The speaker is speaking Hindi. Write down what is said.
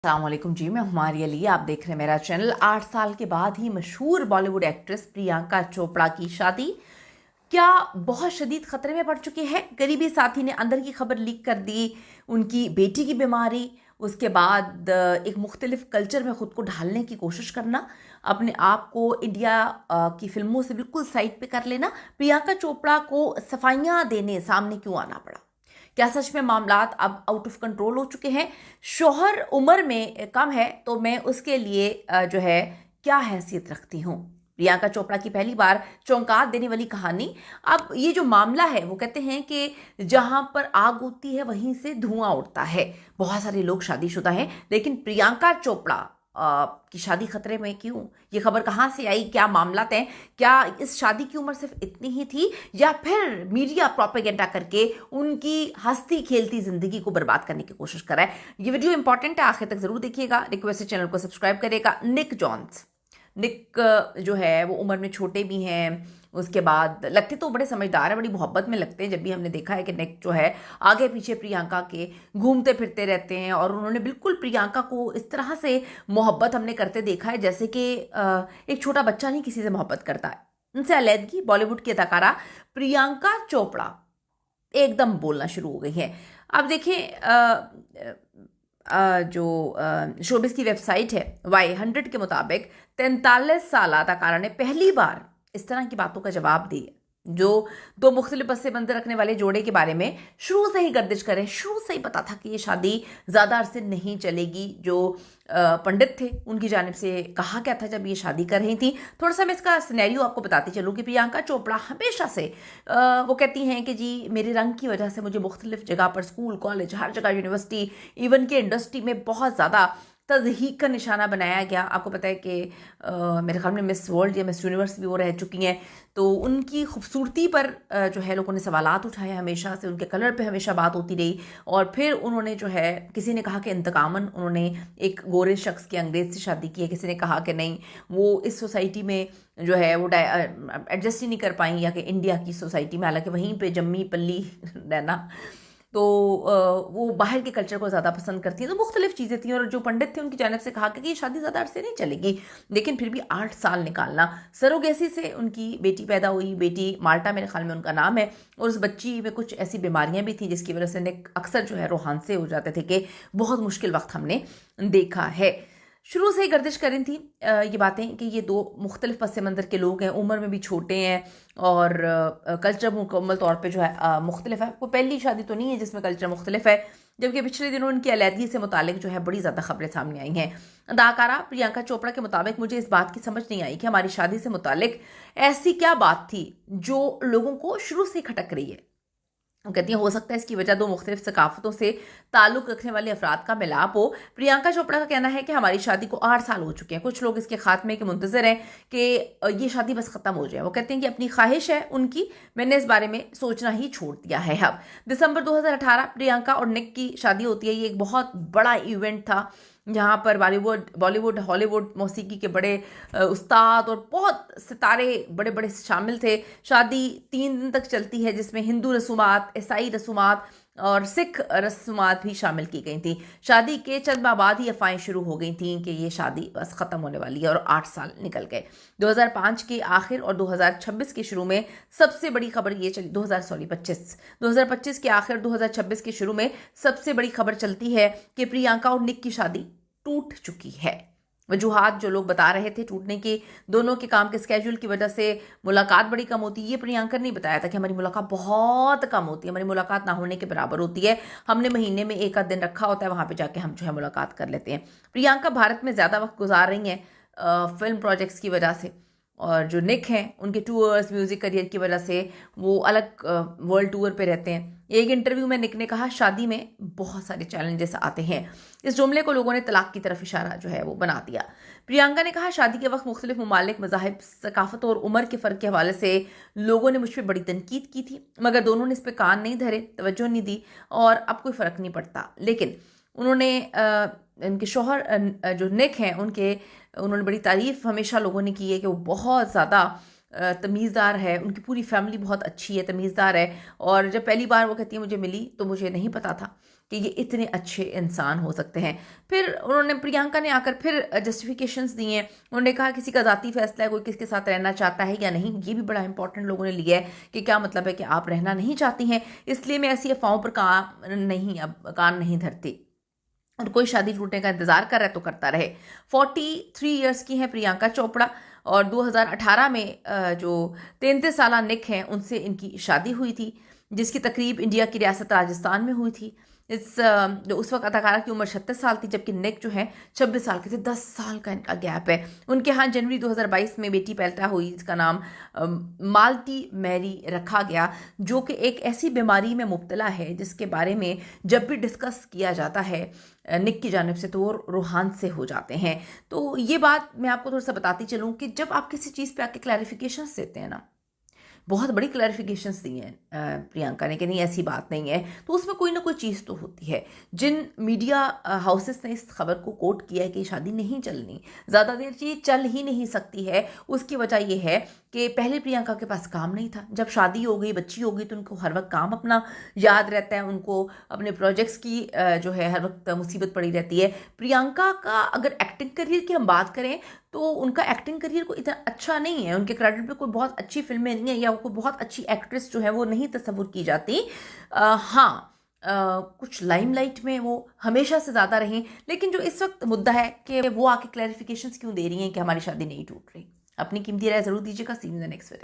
अस्सलामुअलैकुम जी, मैं हुमारी अली। आप देख रहे हैं मेरा चैनल। 8 साल के बाद ही मशहूर बॉलीवुड एक्ट्रेस प्रियंका चोपड़ा की शादी क्या बहुत शदीद खतरे में पड़ चुकी है। करीबी साथी ने अंदर की खबर लीक कर दी। उनकी बेटी की बीमारी, उसके बाद एक मुख्तलिफ कल्चर में ख़ुद को ढालने की कोशिश करना, अपने आप को इंडिया की फिल्मों से बिल्कुल साइड पे कर लेना। प्रियंका चोपड़ा को सफाइयाँ देने सामने क्यों आना पड़ा? क्या सच में मामलात अब आउट ऑफ कंट्रोल हो चुके हैं? शौहर उम्र में कम है तो मैं उसके लिए जो है क्या हैसियत रखती हूँ? प्रियंका चोपड़ा की पहली बार चौंका देने वाली कहानी। अब ये जो मामला है, वो कहते हैं कि जहां पर आग होती है वहीं से धुआं उठता है। बहुत सारे लोग शादीशुदा हैं, लेकिन प्रियंका चोपड़ा की शादी खतरे में क्यों? ये खबर कहाँ से आई? क्या मामला है? क्या इस शादी की उम्र सिर्फ इतनी ही थी, या फिर मीडिया प्रोपेगेंडा करके उनकी हंसती खेलती जिंदगी को बर्बाद करने की कोशिश कर रहा है? ये वीडियो इंपॉर्टेंट है, आखिर तक जरूर देखिएगा। रिक्वेस्ट है चैनल को सब्सक्राइब करेगा। निक जो है वो उम्र में छोटे भी हैं, उसके बाद लगते तो बड़े समझदार हैं, बड़ी मोहब्बत में लगते हैं। जब भी हमने देखा है कि निक जो है आगे पीछे प्रियंका के घूमते फिरते रहते हैं, और उन्होंने बिल्कुल प्रियंका को इस तरह से मोहब्बत हमने करते देखा है जैसे कि एक छोटा बच्चा नहीं किसी से मोहब्बत करता है। उनसे अलैदगी बॉलीवुड की अदाकारा प्रियंका चोपड़ा एकदम बोलना शुरू हो गई है। अब देखिए, जो शोबिस की वेबसाइट है Y100 के मुताबिक 43 साल अदाकारा ने पहली बार इस तरह की बातों का जवाब दिया, जो दो मुख्तलिफ पस मंजर रखने वाले जोड़े के बारे में शुरू से ही गर्दिश करें। शुरू से ही पता था कि ये शादी ज़्यादा अरसे नहीं चलेगी। जो पंडित थे उनकी जानिब से कहा क्या था जब ये शादी कर रही थी? थोड़ा सा मैं इसका सिनेरियो आपको बताती चलूँ कि प्रियंका चोपड़ा हमेशा से वो कहती हैं कि जी मेरे रंग की वजह से मुझे मुख्तलिफ जगह पर स्कूल, कॉलेज, हर जगह, यूनिवर्सिटी, इवन के इंडस्ट्री में बहुत ज़्यादा तज़हीक का निशाना बनाया गया। आपको पता है कि मेरे ख्याल में मिस वर्ल्ड या मिस यूनिवर्स भी वो रह चुकी हैं। तो उनकी खूबसूरती पर जो है लोगों ने सवालात उठाए, हमेशा से उनके कलर पे हमेशा बात होती रही। और फिर उन्होंने जो है, किसी ने कहा कि इंतकामन उन्होंने एक गोरे शख्स की अंग्रेज़ से शादी की है, किसी ने कहा कि नहीं वो इस सोसाइटी में जो है वो एडजस्ट ही नहीं कर पाई, या कि इंडिया की सोसाइटी में, हालांकि वहीं पे जम्मी पल्ली रहना, तो वो बाहर के कल्चर को ज़्यादा पसंद करती हैं। तो मुख्तलिफ चीज़ें थी, और जो पंडित थे उनकी जानिब से कहा कि ये शादी ज़्यादा अरसे नहीं चलेगी। लेकिन फिर भी 8 साल निकालना। सरोगेसी से उनकी बेटी पैदा हुई, बेटी माल्टा मेरे ख्याल में उनका नाम है, और उस बच्ची में कुछ ऐसी बीमारियां भी थी जिसकी वजह से अक्सर जो है रोहानसे हो जाते थे, कि बहुत मुश्किल वक्त हमने देखा है। शुरू से ही गर्दिश करी थी ये बातें कि ये दो मुख्तलिफ पस मंज़र के लोग हैं, उम्र में भी छोटे हैं, और कल्चर मुकम्मल तौर पे जो है मुख्तलिफ है। कोई पहली शादी तो नहीं है जिसमें कल्चर मुख्तलिफ है। जबकि पिछले दिनों उनकी अलैदगी से मुतालिक जो है बड़ी ज़्यादा खबरें सामने आई हैं। अदाकारा प्रियंका चोपड़ा के मुताबिक मुझे इस बात की समझ नहीं आई कि हमारी शादी से मुतालिक ऐसी क्या बात थी जो लोगों को शुरू से खटक रही है। हम कहती हैं हो सकता है इसकी वजह दो मुख्तलिफ सकाफतों से ताल्लुक़ रखने वाले अफराद का मिलाप हो। प्रियंका चोपड़ा का कहना है कि हमारी शादी को 8 साल हो चुके हैं, कुछ लोग इसके खात्मे के मुंतज़र हैं कि ये शादी बस ख़त्म हो जाए। वो कहते हैं कि अपनी ख्वाहिश है उनकी, मैंने इस बारे में सोचना ही छोड़ दिया है। अब दिसंबर 2018 प्रियंका और निक की शादी होती है। ये एक बहुत बड़ा इवेंट था जहाँ पर बॉलीवुड, हॉलीवुड, मौसीकी के बड़े उस्ताद और बहुत सितारे बड़े बड़े शामिल थे। शादी 3 दिन तक चलती है, जिसमें हिंदू रसूमात, ईसाई रसूमात और सिख रसूमात भी शामिल की गई थी। शादी के चंद माह बाद ही अफवाहें शुरू हो गई थी कि ये शादी बस ख़त्म होने वाली है, और 8 साल निकल गए। 2005 के आखिर और 2026 के शुरू में सबसे बड़ी खबर ये चली, 2025 के आखिर, 2026 के शुरू में सबसे बड़ी खबर चलती है कि प्रियंका और निक की शादी टूट चुकी है। वजूहात जो लोग बता रहे थे टूटने की, दोनों के काम के स्केड्यूल की वजह से मुलाकात बड़ी कम होती है। ये प्रियंका ने बताया था कि हमारी मुलाकात बहुत कम होती है, हमारी मुलाकात ना होने के बराबर होती है। हमने महीने में एक आध दिन रखा होता है, वहाँ पे जाके हम जो है मुलाकात कर लेते हैं। प्रियंका भारत में ज़्यादा वक्त गुजार रही हैं फिल्म प्रोजेक्ट्स की वजह से, और जो निक हैं उनके टूर्स, म्यूज़िक करियर की वजह से वो अलग वर्ल्ड टूर पे रहते हैं। एक इंटरव्यू में निक ने कहा शादी में बहुत सारे चैलेंजेस आते हैं। इस जुमले को लोगों ने तलाक की तरफ इशारा जो है वो बना दिया। प्रियंका ने कहा शादी के वक्त मुख्तलिफ ममालिक, मज़ाहिब, सकाफत और उम्र के फ़र्क के हवाले से लोगों ने मुझ पर बड़ी तनकीद की थी, मगर दोनों ने इस पर कान नहीं धरे, तवज्जो नहीं दी, और अब कोई फ़र्क नहीं पड़ता। लेकिन उन्होंने इनके शौहर जो निक हैं उन्होंने बड़ी तारीफ़ हमेशा लोगों ने की है कि वो बहुत ज़्यादा तमीज़दार है, उनकी पूरी फैमिली बहुत अच्छी है, तमीज़दार है। और जब पहली बार वो कहती है मुझे मिली तो मुझे नहीं पता था कि ये इतने अच्छे इंसान हो सकते हैं। फिर उन्होंने, प्रियंका ने आकर फिर जस्टिफिकेशंस दिए हैं। उन्होंने कहा किसी का ज़ाती फैसला है, कोई किसके साथ रहना चाहता है या नहीं, ये भी बड़ा इंपॉर्टेंट लोगों ने लिया है कि क्या मतलब है कि आप रहना नहीं चाहती हैं, इसलिए मैं ऐसी अफवाहों पर कान नहीं धरती, और कोई शादी टूटने का इंतजार कर रहा है तो करता रहे। 43 ईयर्स की हैं प्रियंका चोपड़ा, और 2018 में जो 33 साल निक हैं उनसे इनकी शादी हुई थी, जिसकी तकरीब इंडिया की रियासत राजस्थान में हुई थी। जो उस वक्त अदाकारा की उम्र 36 साल थी, जबकि निक जो है 26 साल के थे। 10 साल का इनका गैप है। उनके यहाँ जनवरी 2022 में बेटी पैदा हुई, जिसका नाम मालती मैरी रखा गया, जो कि एक ऐसी बीमारी में मुब्तला है जिसके बारे में जब भी डिस्कस किया जाता है निक की जानिब से तो वो रूहान से हो जाते हैं। तो ये बात मैं आपको थोड़ा सा बताती चलूँ कि जब आप किसी चीज़ पे आके क्लैरिफिकेशंस देते हैं ना, बहुत बड़ी क्लैरिफिकेशंस दी हैं प्रियंका ने कि नहीं ऐसी बात नहीं है, तो उसमें कोई ना कोई चीज़ तो होती है। जिन मीडिया हाउसेस ने इस खबर को कोट किया है कि शादी नहीं चलनी, ज़्यादा देर ये चल ही नहीं सकती है, उसकी वजह यह है कि पहले प्रियंका के पास काम नहीं था। जब शादी हो गई, बच्ची हो गई, तो उनको हर वक्त काम अपना याद रहता है, उनको अपने प्रोजेक्ट्स की जो है हर वक्त मुसीबत पड़ी रहती है। प्रियंका का अगर एक्टिंग करियर की हम बात करें तो उनका एक्टिंग करियर को इतना अच्छा नहीं है, उनके क्रेडिट पे कोई बहुत अच्छी फिल्में नहीं है, या कोई बहुत अच्छी एक्ट्रेस जो है वो नहीं तस्वुर की जाती। हाँ, कुछ लाइमलाइट में वो हमेशा से ज़्यादा रही, लेकिन जो इस वक्त मुद्दा है कि वो आके क्लैरिफिकेशंस क्यों दे रही हैं कि हमारी शादी नहीं टूट रही। अपनी कीमती राय ज़रूर दीजिएगा। See you in the next video.